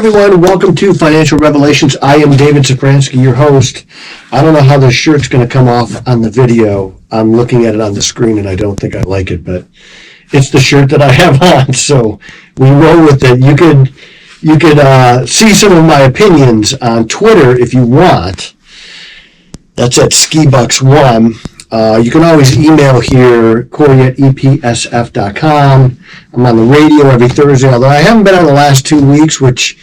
everyone. Welcome to Financial Revelations. I am David Safransky, your host. I don't know how this shirt's going to come off on the video. I'm looking at it on the screen, and I don't think I like it, but it's the shirt that I have on, so we roll with it. You could see some of my opinions on Twitter if you want. That's at SkiBucks1. You can always email here, Corey@EPSF.com. I'm on the radio every Thursday, although I haven't been on the last 2 weeks, which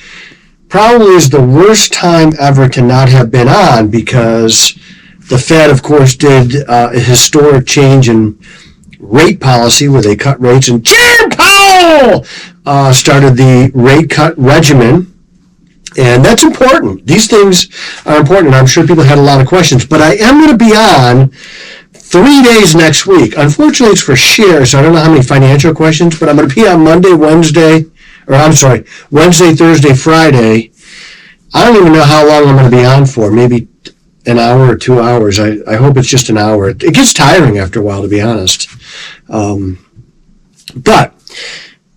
probably is the worst time ever to not have been on, because the Fed, of course, did a historic change in rate policy where they cut rates, and Jerome Powell started the rate cut regimen. And that's important. These things are important, and I'm sure people had a lot of questions. But I am going to be on 3 days next week. Unfortunately, it's for shares, so I don't know how many financial questions, but I'm going to be on Wednesday, Thursday, Friday. I don't even know how long I'm going to be on for, maybe an hour or 2 hours. I hope it's just an hour. It gets tiring after a while, to be honest. But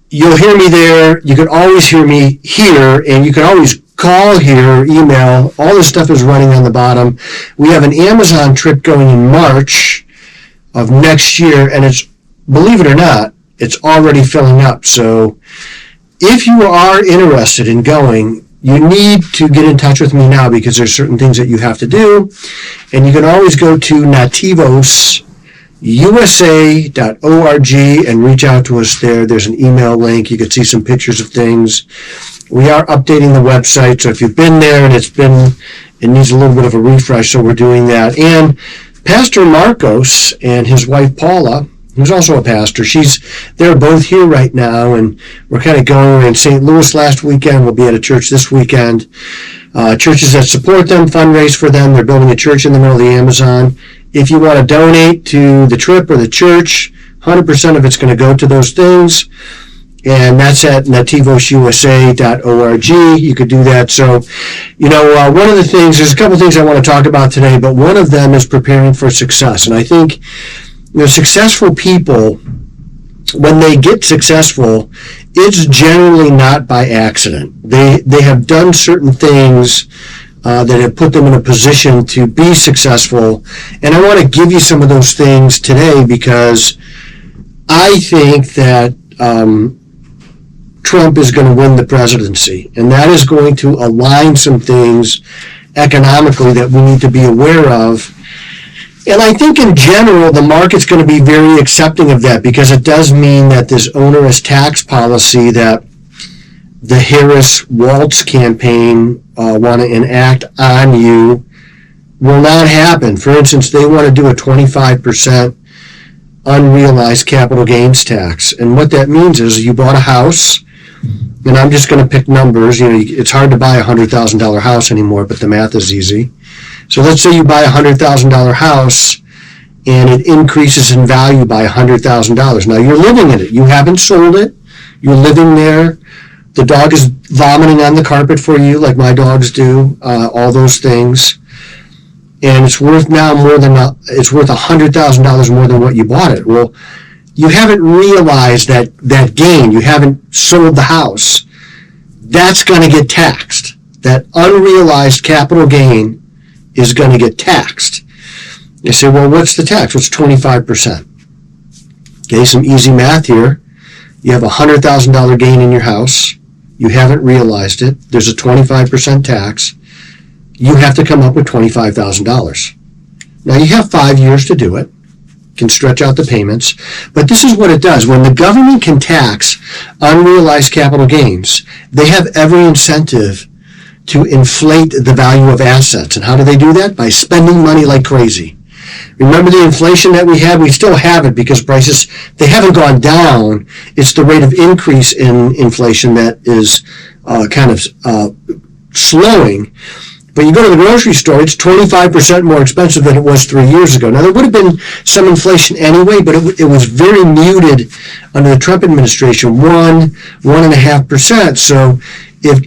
you'll hear me there. You can always hear me here, and you can always call here, email. All this stuff is running on the bottom. We have an Amazon trip going in March of next year, and it's, believe it or not, it's already filling up. So if you are interested in going, you need to get in touch with me now, because there's certain things that you have to do. And you can always go to nativosusa.org and reach out to us there. There's an email link. You can see some pictures of things. We are updating the website, so if you've been there and it needs a little bit of a refresh, so we're doing that. And Pastor Marcos and his wife Paula, who's also a pastor, they're both here right now, and we're kind of going in St. Louis last weekend. We'll be at a church this weekend. Churches that support them, fundraise for them. They're building a church in the middle of the Amazon. If you want to donate to the trip or the church, 100% of it's going to go to those things. And that's at nativosusa.org. You could do that. So, one of the things, there's a couple of things I want to talk about today, but one of them is preparing for success. And I think, successful people, when they get successful, it's generally not by accident. They have done certain things that have put them in a position to be successful. And I want to give you some of those things today, because I think that Trump is going to win the presidency, and that is going to align some things economically that we need to be aware of. And I think in general, the market's going to be very accepting of that, because it does mean that this onerous tax policy that the Harris-Walz campaign want to enact on you will not happen. For instance, they want to do a 25% unrealized capital gains tax. And what that means is you bought a house, and I'm just going to pick numbers. It's hard to buy a $100,000 house anymore, but the math is easy. So let's say you buy a $100,000 house, and it increases in value by $100,000. Now, you're living in it. You haven't sold it. You're living there. The dog is vomiting on the carpet for you, like my dogs do, all those things. And it's worth now it's worth $100,000 more than what you bought it. Well, you haven't realized that gain. You haven't sold the house. That's going to get taxed. That unrealized capital gain is going to get taxed. You say, well, what's the tax? What's 25%? Okay, some easy math here. You have a $100,000 gain in your house. You haven't realized it. There's a 25% tax. You have to come up with $25,000. Now, you have 5 years to do it. Can stretch out the payments. But this is what it does. When the government can tax unrealized capital gains, they have every incentive to inflate the value of assets. And how do they do that? By spending money like crazy. Remember the inflation that we had? We still have it, because prices, they haven't gone down. It's the rate of increase in inflation that is slowing. But you go to the grocery store, it's 25% more expensive than it was 3 years ago. Now, there would have been some inflation anyway, but it was very muted under the Trump administration, 1.5%. So if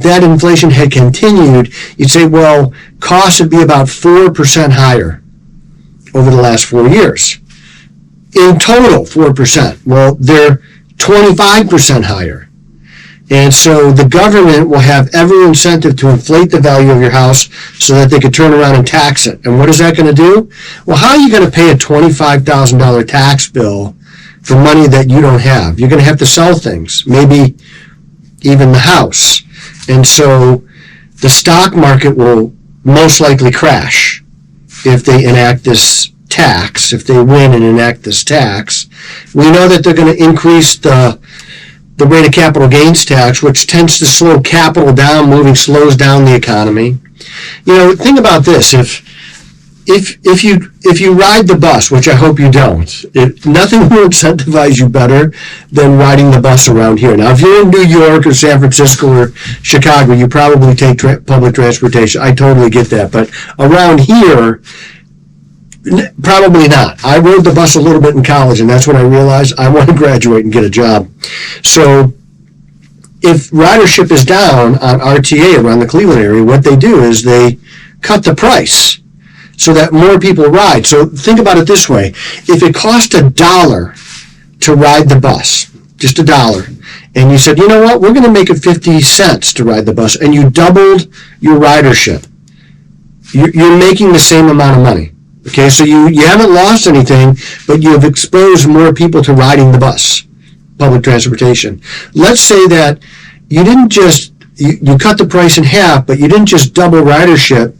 that inflation had continued, you'd say, well, costs would be about 4% higher over the last 4 years. In total, 4%. Well, they're 25% higher. And so the government will have every incentive to inflate the value of your house so that they could turn around and tax it. And what is that going to do? Well, how are you going to pay a $25,000 tax bill for money that you don't have? You're going to have to sell things, maybe even the house. And so the stock market will most likely crash if they enact this tax, if they win and enact this tax. We know that they're going to increase the rate of capital gains tax, which tends to slow capital down, slows down the economy. Think about this. If you ride the bus, which I hope you don't, nothing will incentivize you better than riding the bus around here. Now, if you're in New York or San Francisco or Chicago, you probably take public transportation. I totally get that. But around here, probably not. I rode the bus a little bit in college, and that's when I realized I want to graduate and get a job. So if ridership is down on RTA around the Cleveland area, what they do is they cut the price so that more people ride. So think about it this way. If it cost $1 to ride the bus, just $1, and you said, you know what, we're going to make it 50 cents to ride the bus, and you doubled your ridership, you're making the same amount of money. Okay, so you haven't lost anything, but you have exposed more people to riding the bus, public transportation. Let's say that you didn't just, you cut the price in half, but you didn't just double ridership,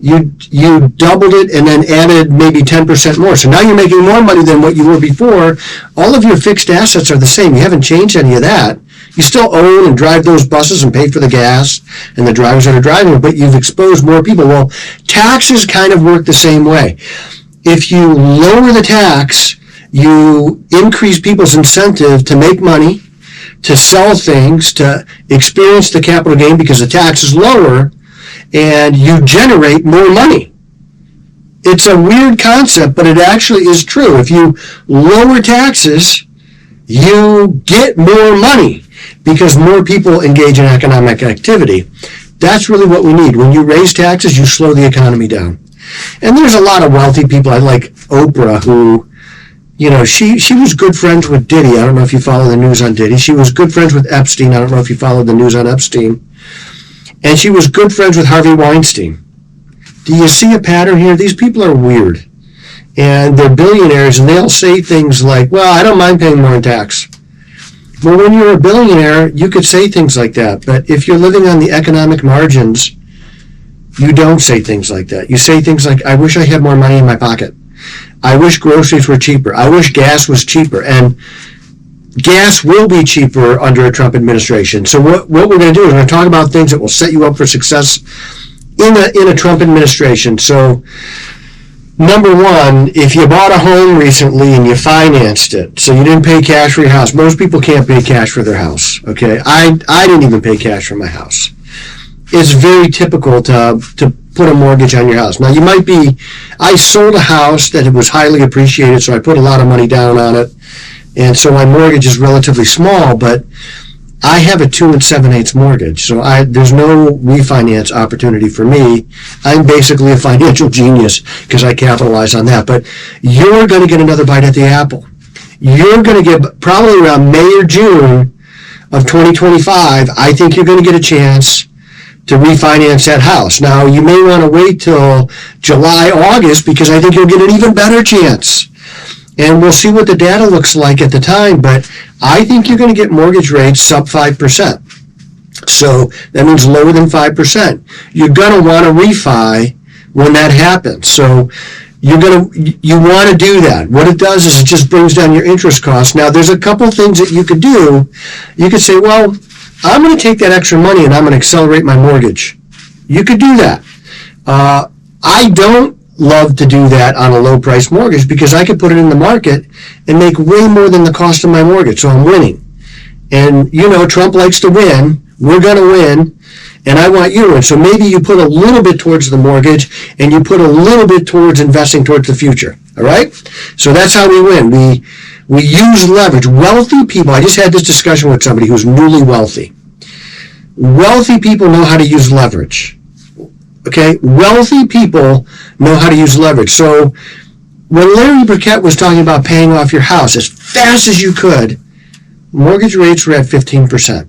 you doubled it and then added maybe 10% more. So now you're making more money than what you were before. All of your fixed assets are the same. You haven't changed any of that. You still own and drive those buses and pay for the gas and the drivers that are driving them, but you've exposed more people. Well, taxes kind of work the same way. If you lower the tax, you increase people's incentive to make money, to sell things, to experience the capital gain because the tax is lower, and you generate more money. It's a weird concept, but it actually is true. If you lower taxes, you get more money because more people engage in economic activity. That's really what we need. When you raise taxes, you slow the economy down. And there's a lot of wealthy people. I like Oprah, who, she was good friends with Diddy. I don't know if you follow the news on Diddy. She was good friends with Epstein. I don't know if you follow the news on Epstein. And she was good friends with Harvey Weinstein. Do you see a pattern here? These people are weird. And they're billionaires, and they'll say things like, well, I don't mind paying more in tax. Well, when you're a billionaire, you could say things like that. But if you're living on the economic margins, you don't say things like that. You say things like, I wish I had more money in my pocket. I wish groceries were cheaper. I wish gas was cheaper. And gas will be cheaper under a Trump administration. So what we're going to do is we're going to talk about things that will set you up for success in a Trump administration. So number one, if you bought a home recently and you financed it, so you didn't pay cash for your house. Most people can't pay cash for their house, okay? I didn't even pay cash for my house. It's very typical to put a mortgage on your house. Now, I sold a house that it was highly appreciated, so I put a lot of money down on it, and so my mortgage is relatively small, but I have a 2 7/8 mortgage, so there's no refinance opportunity for me. I'm basically a financial genius because I capitalize on that. But you're going to get another bite at the apple. You're going to get probably around May or June of 2025. I think you're going to get a chance to refinance that house. Now, you may want to wait till July, August because I think you'll get an even better chance. And we'll see what the data looks like at the time, but I think you're going to get mortgage rates sub 5%. So that means lower than 5%. You're going to want to refi when that happens. So you want to do that. What it does is it just brings down your interest costs. Now, there's a couple things that you could do. You could say, well, I'm going to take that extra money and I'm going to accelerate my mortgage. You could do that. I don't love to do that on a low price mortgage because I could put it in the market and make way more than the cost of my mortgage. So I'm winning. And Trump likes to win. We're going to win. And I want you to win. So maybe you put a little bit towards the mortgage and you put a little bit towards investing towards the future. All right? So that's how we win. We use leverage. Wealthy people, I just had this discussion with somebody who's newly wealthy. Wealthy people know how to use leverage. Okay, wealthy people know how to use leverage. So when Larry Burkett was talking about paying off your house as fast as you could, mortgage rates were at 15%.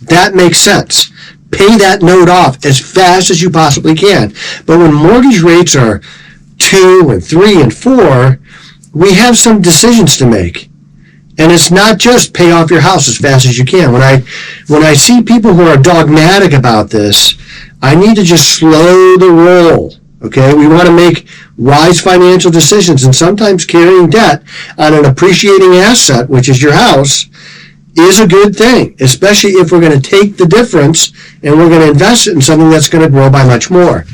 That makes sense. Pay that note off as fast as you possibly can. But when mortgage rates are 2 and 3 and 4, we have some decisions to make. And it's not just pay off your house as fast as you can. When I see people who are dogmatic about this, I need to just slow the roll. Okay, we want to make wise financial decisions, and sometimes carrying debt on an appreciating asset, which is your house, is a good thing, especially if we're going to take the difference and we're going to invest it in something that's going to grow by much more.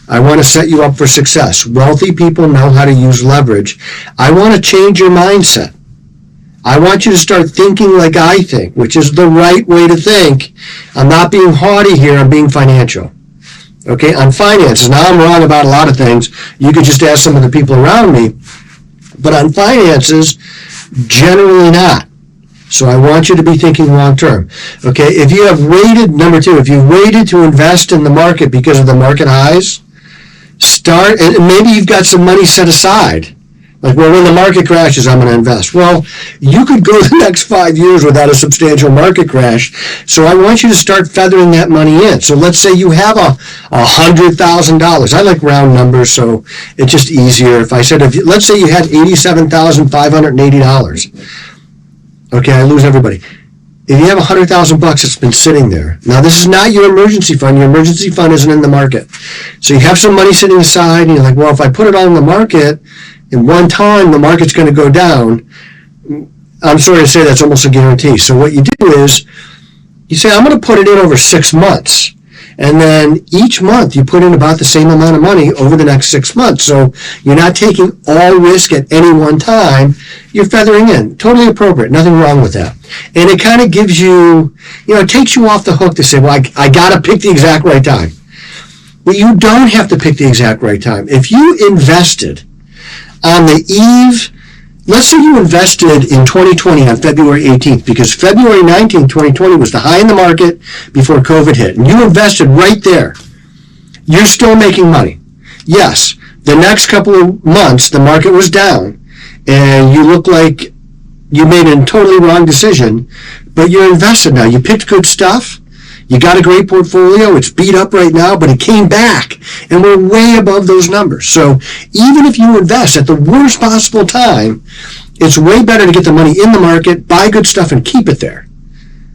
I want to set you up for success. Wealthy people know how to use leverage. I want to change your mindset. I want you to start thinking like I think, which is the right way to think. I'm not being haughty here, I'm being financial. Okay, on finances. Now, I'm wrong about a lot of things. You could just ask some of the people around me. But on finances, generally not. So I want you to be thinking long term. Okay, if you have waited, number 2, if you've waited to invest in the market because of the market highs, start, and maybe you've got some money set aside. Like, well, when the market crashes, I'm going to invest. Well, you could go the next 5 years without a substantial market crash. So I want you to start feathering that money in. So let's say you have $100,000. I like round numbers, so it's just easier. If I said, let's say you had $87,580. Okay, I lose everybody. If you have $100,000 that's been sitting there, now this is not your emergency fund. Your emergency fund isn't in the market. So you have some money sitting aside, and you're like, well, if I put it all in the market, in one time, the market's going to go down. I'm sorry to say that's almost a guarantee. So what you do is you say, I'm going to put it in over 6 months. And then each month you put in about the same amount of money over the next 6 months. So you're not taking all risk at any one time. You're feathering in. Totally appropriate. Nothing wrong with that. And it kind of gives you, it takes you off the hook to say, well, I got to pick the exact right time. But you don't have to pick the exact right time. If you invested on the eve, let's say you invested in 2020 on February 18th, because February 19th, 2020 was the high in the market before COVID hit, and you invested right there. You're still making money. Yes, the next couple of months, the market was down, and you look like you made a totally wrong decision, but you're invested now. You picked good stuff. You got a great portfolio. It's beat up right now, but it came back, and we're way above those numbers. So even if you invest at the worst possible time, it's way better to get the money in the market, buy good stuff, and keep it there.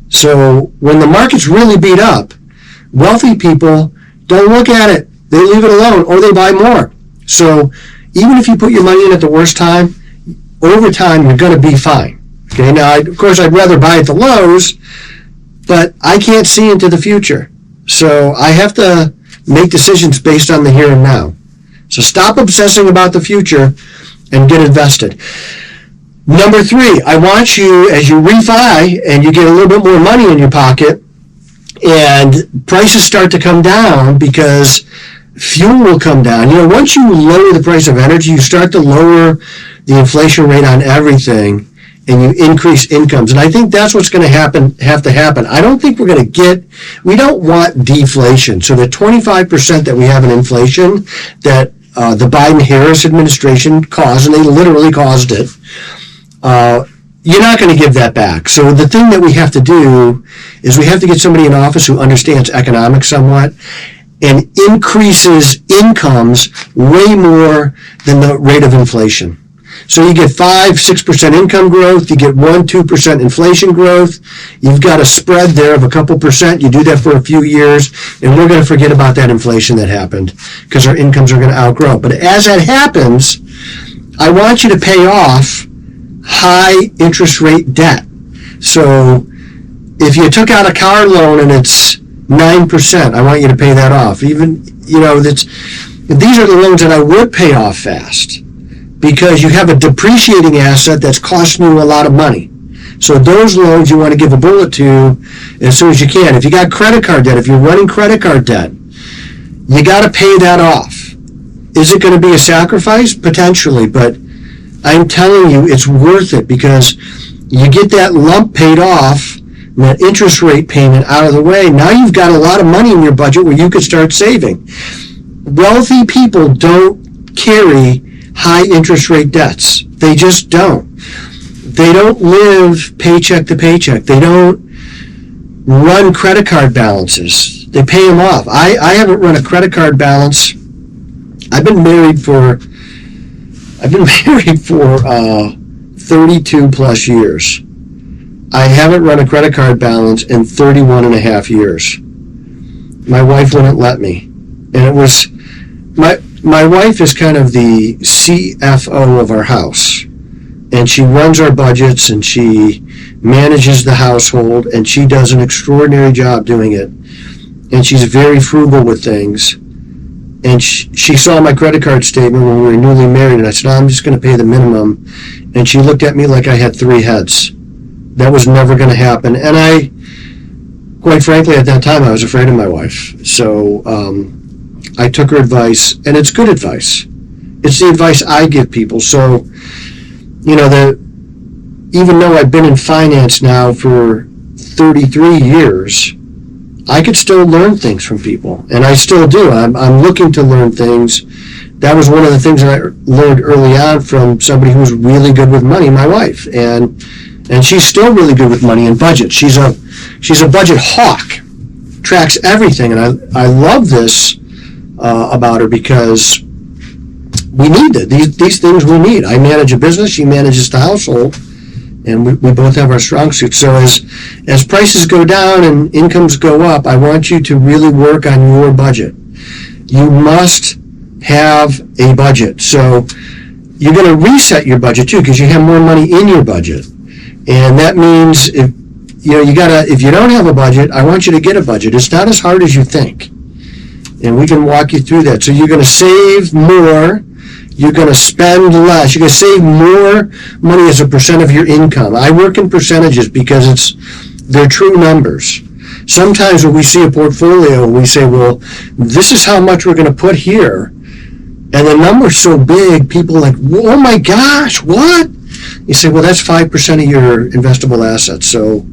So when the market's really beat up, wealthy people don't look at it. They leave it alone, or they buy more. So even if you put your money in at the worst time, over time, you're going to be fine. Okay. Now, of course, I'd rather buy at the lows, but I can't see into the future. So I have to make decisions based on the here and now. So stop obsessing about the future and get invested. Number 3, I want you, as you refi and you get a little bit more money in your pocket and prices start to come down because fuel will come down. Once you lower the price of energy, you start to lower the inflation rate on everything, and you increase incomes. And I think that's what's going to have to happen. I don't think we're going to we don't want deflation. So the 25% that we have in inflation that the Biden-Harris administration caused, and they literally caused it, you're not going to give that back. So the thing that we have to do is we have to get somebody in office who understands economics somewhat and increases incomes way more than the rate of inflation. So you get 5-6% income growth, you get 1-2% inflation growth, you've got a spread there of a couple percent, you do that for a few years, and we're going to forget about that inflation that happened because our incomes are going to outgrow. But as that happens, I want you to pay off high interest rate debt. So if you took out a car loan and it's 9%, I want you to pay that off. Even, these are the loans that I would pay off fast, because you have a depreciating asset that's costing you a lot of money. So those loans you want to give a bullet to as soon as you can. If you got credit card debt, if you're running credit card debt, you got to pay that off. Is it going to be a sacrifice? Potentially, but I'm telling you it's worth it, because you get that lump paid off, and that interest rate payment out of the way. Now you've got a lot of money in your budget where you could start saving. Wealthy people don't carry high interest rate debts. They just don't. They don't live paycheck to paycheck. They don't run credit card balances. They pay them off. I haven't run a credit card balance. I've been married for 32 plus years. I haven't run a credit card balance in 31 and a half years. My wife wouldn't let me. And it was, my wife is kind of the CFO of our house. And she runs our budgets and she manages the household and she does an extraordinary job doing it. And she's very frugal with things. And she saw my credit card statement when we were newly married, and I said, I'm just going to pay the minimum. And she looked at me like I had three heads. That was never going to happen. And I, quite frankly, at that time, I was afraid of my wife. So I took her advice, and it's good advice. It's the advice I give people. So, even though I've been in finance now for 33 years, I could still learn things from people, and I still do. I'm looking to learn things. That was one of the things that I learned early on from somebody who was really good with money, my wife, and she's still really good with money and budget. She's a budget hawk, tracks everything, and I love this about her because we need it. These things we need. I manage a business, she manages the household. And we both have our strong suits. So as prices go down and incomes go up, I want you to really work on your budget. You must have a budget. So you're going to reset your budget too, because you have more money in your budget. And that means if you don't have a budget, I want you to get a budget. It's not as hard as you think. And we can walk you through that. So you're going to save more. You're going to spend less. You're going to save more money as a percent of your income. I work in percentages because they're true numbers. Sometimes when we see a portfolio, we say, well, this is how much we're going to put here. And the number's so big, people are like, oh my gosh, what? You say, well, that's 5% of your investable assets. So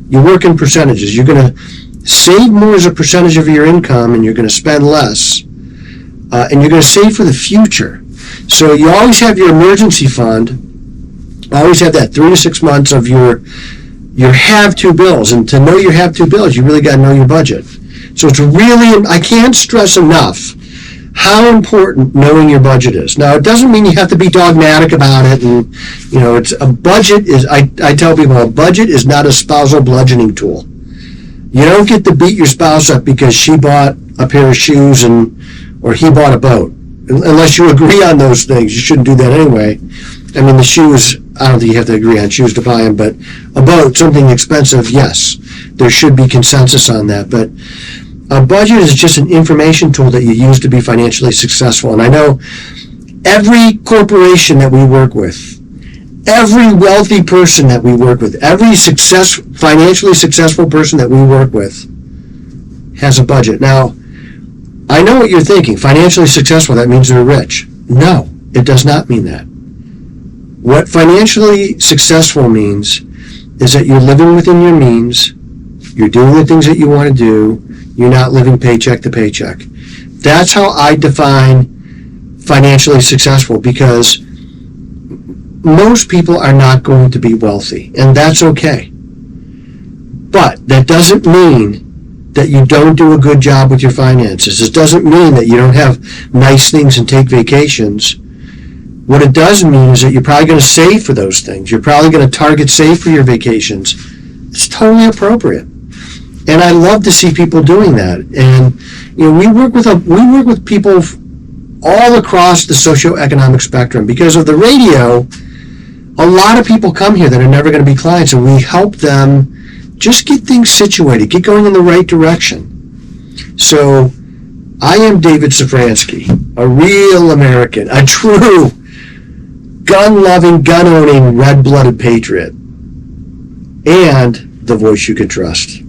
you work in percentages. You're going to save more as a percentage of your income, and you're going to spend less. And you're going to save for the future. So you always have your emergency fund, always have that 3 to 6 months of your have-to bills. And to know your have-to bills, you really got to know your budget. So it's really, I can't stress enough how important knowing your budget is. Now, it doesn't mean you have to be dogmatic about it. And, it's a budget is, I tell people, a budget is not a spousal bludgeoning tool. You don't get to beat your spouse up because she bought a pair of shoes or he bought a boat. Unless you agree on those things, you shouldn't do that anyway. I mean, the shoes, I don't think you have to agree on shoes to buy them, but a boat, something expensive, yes, there should be consensus on that. But a budget is just an information tool that you use to be financially successful. And I know every corporation that we work with, every wealthy person that we work with, every financially successful person that we work with has a budget. Now, I know what you're thinking. Financially successful, that means they're rich. No, it does not mean that. What financially successful means is that you're living within your means, you're doing the things that you want to do, you're not living paycheck to paycheck. That's how I define financially successful, because most people are not going to be wealthy, and that's okay. But that doesn't mean that you don't do a good job with your finances. It doesn't mean that you don't have nice things and take vacations. What it does mean is that you're probably going to save for those things. You're probably going to target save for your vacations. It's totally appropriate. And I love to see people doing that. And we work with people all across the socioeconomic spectrum. Because of the radio, a lot of people come here that are never going to be clients, and we help them just get things situated, get going in the right direction. So I am David Safransky, a real American, a true gun-loving, gun-owning, red-blooded patriot, and the voice you can trust.